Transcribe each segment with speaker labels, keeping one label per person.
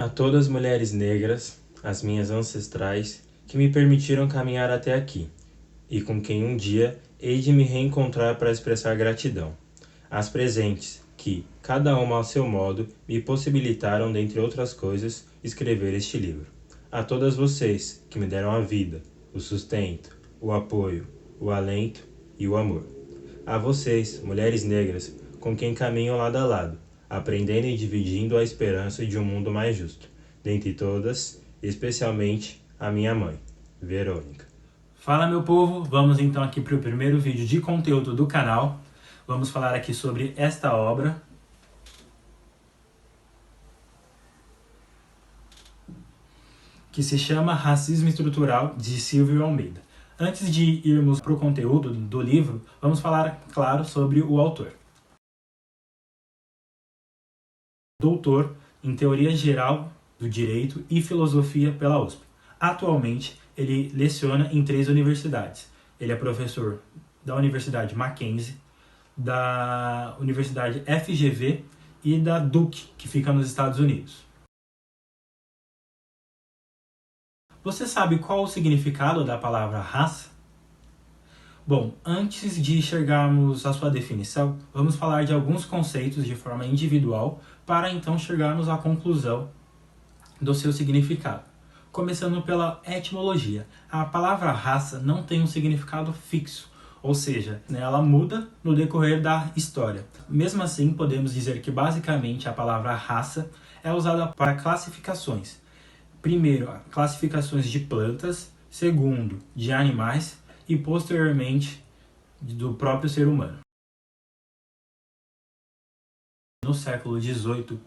Speaker 1: A todas as mulheres negras, as minhas ancestrais, que me permitiram caminhar até aqui, e com quem um dia hei de me reencontrar para expressar gratidão. As presentes, que, cada uma ao seu modo, me possibilitaram, dentre outras coisas, escrever este livro. A todas vocês, que me deram a vida, o sustento, o apoio, o alento e o amor. A vocês, mulheres negras, com quem caminho lado a lado, aprendendo e dividindo a esperança de um mundo mais justo. Dentre todas, especialmente a minha mãe, Verônica.
Speaker 2: Fala, meu povo, vamos então aqui para o primeiro vídeo de conteúdo do canal. Vamos falar aqui sobre esta obra, que se chama Racismo Estrutural, de Silvio Almeida. Antes de irmos para o conteúdo do livro, vamos falar, claro, sobre o autor. Doutor em Teoria Geral do Direito e Filosofia pela USP. Atualmente, ele leciona em 3 universidades. Ele é professor da Universidade Mackenzie, da Universidade FGV e da Duke, que fica nos Estados Unidos. Você sabe qual o significado da palavra raça? Bom, antes de chegarmos à sua definição, vamos falar de alguns conceitos de forma individual para então chegarmos à conclusão do seu significado. Começando pela etimologia. A palavra raça não tem um significado fixo, ou seja, ela muda no decorrer da história. Mesmo assim, podemos dizer que basicamente a palavra raça é usada para classificações. Primeiro, classificações de plantas, segundo, de animais e posteriormente do próprio ser humano. No século XVIII,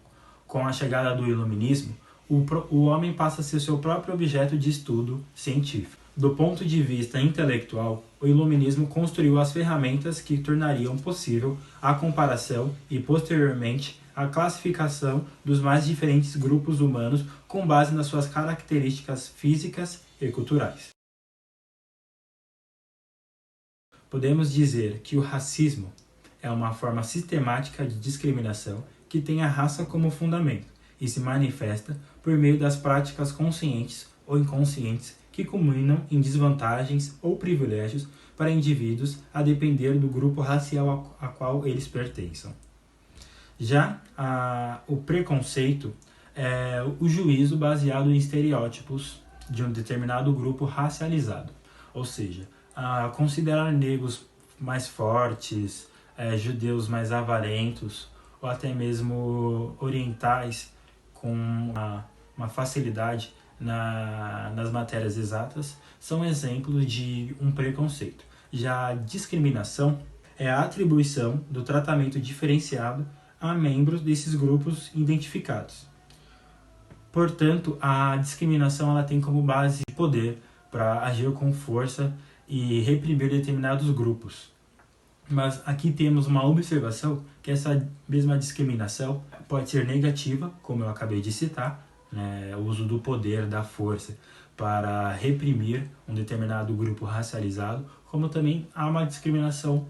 Speaker 2: com a chegada do iluminismo, o homem passa a ser seu próprio objeto de estudo científico. Do ponto de vista intelectual, o iluminismo construiu as ferramentas que tornariam possível a comparação e, posteriormente, a classificação dos mais diferentes grupos humanos com base nas suas características físicas e culturais. Podemos dizer que o racismo é uma forma sistemática de discriminação que tem a raça como fundamento e se manifesta por meio das práticas conscientes ou inconscientes que culminam em desvantagens ou privilégios para indivíduos a depender do grupo racial a qual eles pertençam. Já o preconceito é o juízo baseado em estereótipos de um determinado grupo racializado, ou seja, considerar negros mais fortes, judeus mais avarentos, ou até mesmo orientais com uma facilidade nas matérias exatas, são exemplos de um preconceito. Já a discriminação é a atribuição do tratamento diferenciado a membros desses grupos identificados. Portanto, a discriminação ela tem como base poder para agir com força e reprimir determinados grupos. Mas aqui temos uma observação que essa mesma discriminação pode ser negativa, como eu acabei de citar, o uso do poder, da força, para reprimir um determinado grupo racializado, como também há uma discriminação,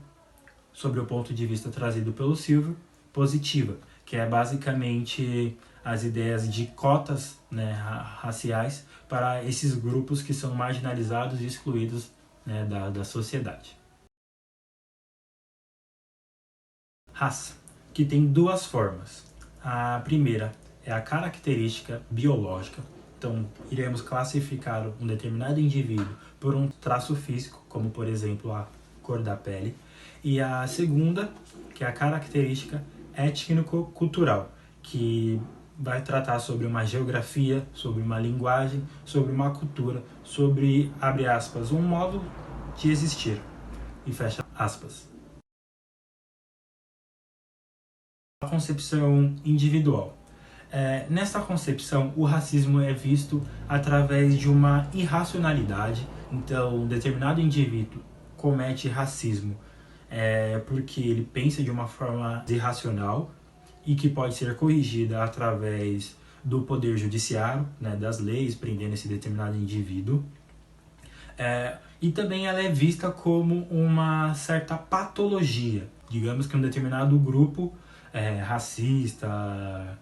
Speaker 2: sobre o ponto de vista trazido pelo Silvio, positiva, que é basicamente as ideias de cotas raciais para esses grupos que são marginalizados e excluídos da sociedade. Raça, que tem 2 formas. A primeira é a característica biológica, então iremos classificar um determinado indivíduo por um traço físico, como por exemplo a cor da pele, e a segunda, que é a característica étnico-cultural, que vai tratar sobre uma geografia, sobre uma linguagem, sobre uma cultura, sobre, abre aspas, um modo de existir, e fecha aspas. A concepção individual. Nessa concepção, o racismo é visto através de uma irracionalidade. Então, um determinado indivíduo comete racismo porque ele pensa de uma forma irracional e que pode ser corrigida através do poder judiciário, das leis, prendendo esse determinado indivíduo. E também ela é vista como uma certa patologia. Digamos que um determinado grupo racista,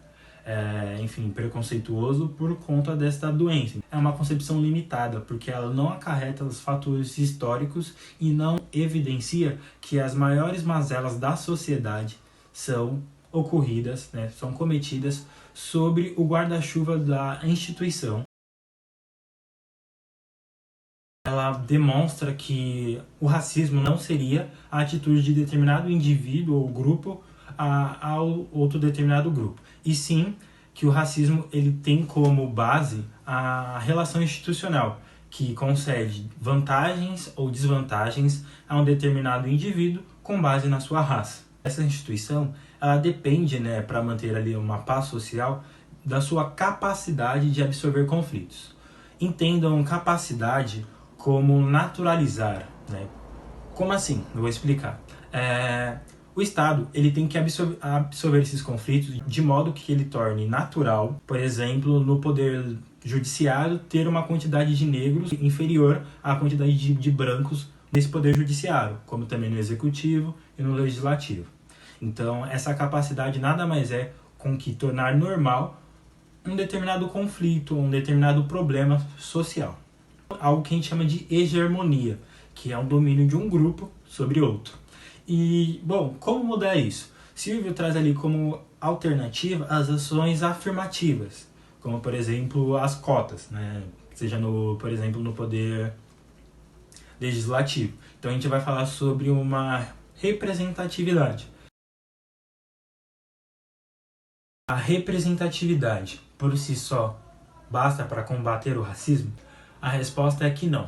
Speaker 2: enfim, preconceituoso por conta desta doença. É uma concepção limitada, porque ela não acarreta os fatores históricos e não evidencia que as maiores mazelas da sociedade são ocorridas, né, são cometidas sobre o guarda-chuva da instituição. Ela demonstra que o racismo não seria a atitude de determinado indivíduo ou grupo ao outro determinado grupo, e sim que o racismo ele tem como base a relação institucional, que concede vantagens ou desvantagens a um determinado indivíduo com base na sua raça. Essa instituição ela depende, né, para manter ali uma paz social, da sua capacidade de absorver conflitos. Entendam capacidade como naturalizar, né? Como assim? Eu vou explicar. O Estado ele tem que absorver esses conflitos de modo que ele torne natural, por exemplo, no poder judiciário ter uma quantidade de negros inferior à quantidade de brancos nesse poder judiciário, como também no executivo e no legislativo. Então, essa capacidade nada mais é com que tornar normal um determinado conflito, um determinado problema social. Algo que a gente chama de hegemonia, que é um domínio de um grupo sobre outro. E, bom, como mudar isso? Silvio traz ali como alternativa as ações afirmativas, como, por exemplo, as cotas, né? Seja, por exemplo, no poder legislativo. Então, a gente vai falar sobre uma representatividade. A representatividade, por si só, basta para combater o racismo? A resposta é que não.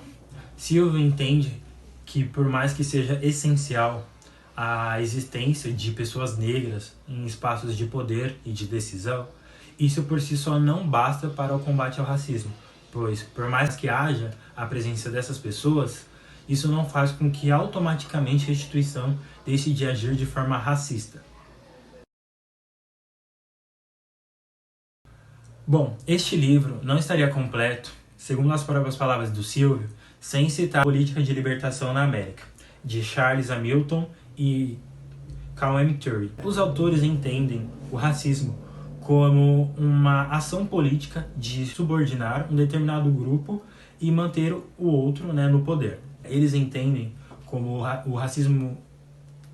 Speaker 2: Silvio entende que, por mais que seja essencial a existência de pessoas negras em espaços de poder e de decisão, isso por si só não basta para o combate ao racismo, pois, por mais que haja a presença dessas pessoas, isso não faz com que automaticamente a instituição deixe de agir de forma racista. Bom, este livro não estaria completo, segundo as próprias palavras do Silvio, sem citar a Política de Libertação na América, de Charles Hamilton e Carl M. Terry. Os autores entendem o racismo como uma ação política de subordinar um determinado grupo e manter o outro, né, no poder. Eles entendem como o racismo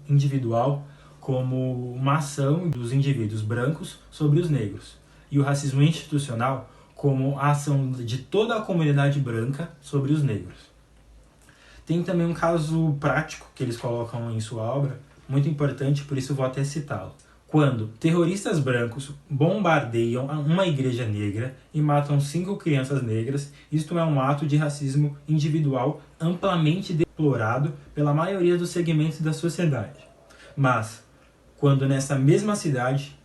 Speaker 2: individual como uma ação dos indivíduos brancos sobre os negros, e o racismo institucional como a ação de toda a comunidade branca sobre os negros. Tem também um caso prático que eles colocam em sua obra, muito importante, por isso vou até citá-lo. Quando terroristas brancos bombardeiam uma igreja negra e matam 5 crianças negras, isto é um ato de racismo individual amplamente deplorado pela maioria dos segmentos da sociedade. Mas, quando nessa mesma cidade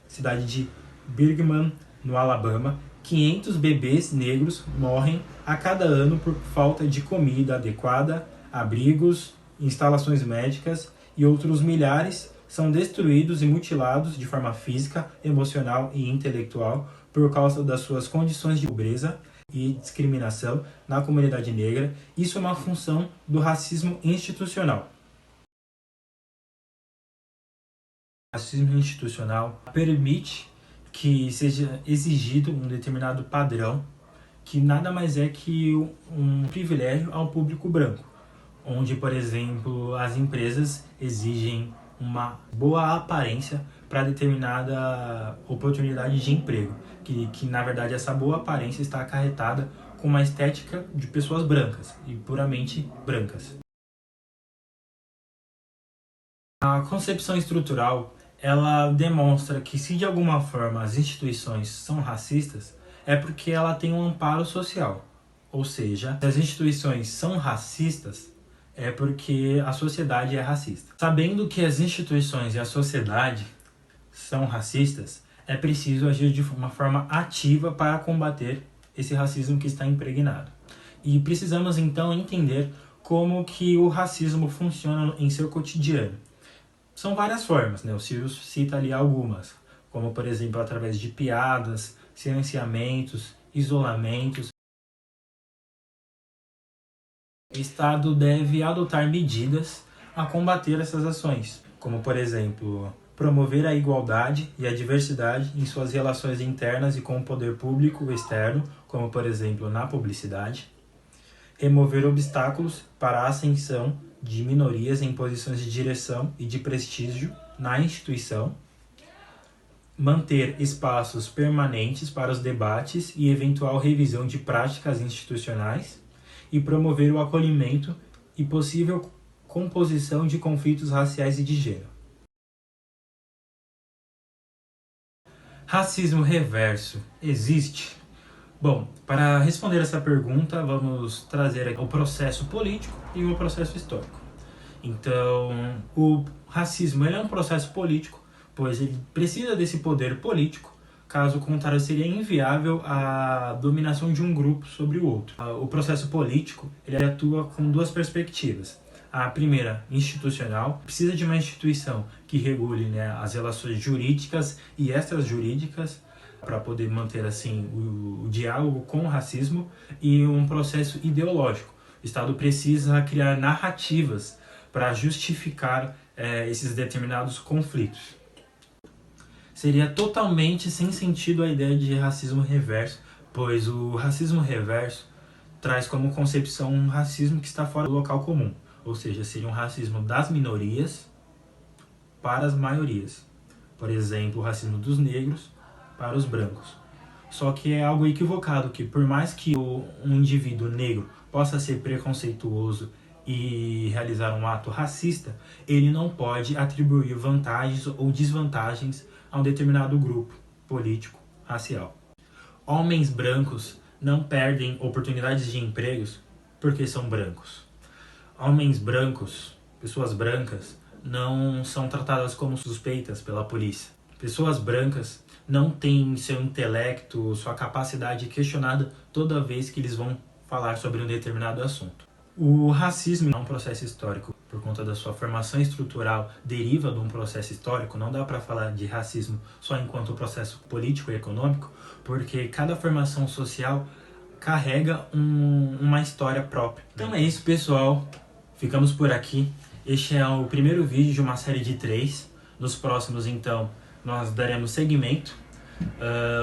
Speaker 2: de Birmingham, no Alabama, 500 bebês negros morrem a cada ano por falta de comida adequada, abrigos, instalações médicas, e outros milhares são destruídos e mutilados de forma física, emocional e intelectual por causa das suas condições de pobreza e discriminação na comunidade negra. Isso é uma função do racismo institucional. O racismo institucional permite que seja exigido um determinado padrão, que nada mais é que um privilégio ao público branco, onde, por exemplo, as empresas exigem uma boa aparência para determinada oportunidade de emprego, que na verdade essa boa aparência está acarretada com uma estética de pessoas brancas e puramente brancas. A concepção estrutural ela demonstra que se de alguma forma as instituições são racistas, é porque ela tem um amparo social. Ou seja, se as instituições são racistas, é porque a sociedade é racista. Sabendo que as instituições e a sociedade são racistas, é preciso agir de uma forma ativa para combater esse racismo que está impregnado. E precisamos então entender como que o racismo funciona em seu cotidiano. São várias formas, né? O Silvio cita ali algumas, como por exemplo através de piadas, silenciamentos, isolamentos. O Estado deve adotar medidas a combater essas ações, como por exemplo promover a igualdade e a diversidade em suas relações internas e com o poder público externo, como por exemplo na publicidade, remover obstáculos para a ascensão de minorias em posições de direção e de prestígio na instituição, manter espaços permanentes para os debates e eventual revisão de práticas institucionais e promover o acolhimento e possível composição de conflitos raciais e de gênero. Racismo reverso existe? Bom, para responder essa pergunta, vamos trazer o processo político e o processo histórico. Então, o racismo ele é um processo político, pois ele precisa desse poder político, caso contrário seria inviável a dominação de um grupo sobre o outro. O processo político ele atua com duas perspectivas. A primeira, institucional, precisa de uma instituição que regule, né, as relações jurídicas e extrajurídicas para poder manter assim o diálogo com o racismo, e um processo ideológico. O Estado precisa criar narrativas para justificar esses determinados conflitos. Seria totalmente sem sentido a ideia de racismo reverso, pois o racismo reverso traz como concepção um racismo que está fora do local comum, ou seja, seria um racismo das minorias para as maiorias. Por exemplo, o racismo dos negros para os brancos. Só que é algo equivocado, que por mais que um indivíduo negro possa ser preconceituoso e realizar um ato racista, ele não pode atribuir vantagens ou desvantagens a um determinado grupo político racial. Homens brancos não perdem oportunidades de empregos porque são brancos. Homens brancos, pessoas brancas, não são tratadas como suspeitas pela polícia. Pessoas brancas não têm seu intelecto, sua capacidade questionada toda vez que eles vão falar sobre um determinado assunto. O racismo é um processo histórico. Por conta da sua formação estrutural, deriva de um processo histórico. Não dá para falar de racismo só enquanto processo político e econômico, porque cada formação social carrega uma história própria. Então é isso, pessoal. Ficamos por aqui. Este é o primeiro vídeo de uma série de 3. Nos próximos, então, nós daremos seguimento.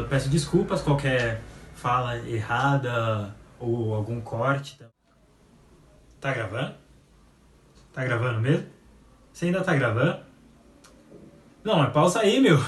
Speaker 2: Peço desculpas qualquer fala errada ou algum corte. Tá gravando? Tá gravando mesmo? Você ainda tá gravando? Não, mas pausa aí, meu.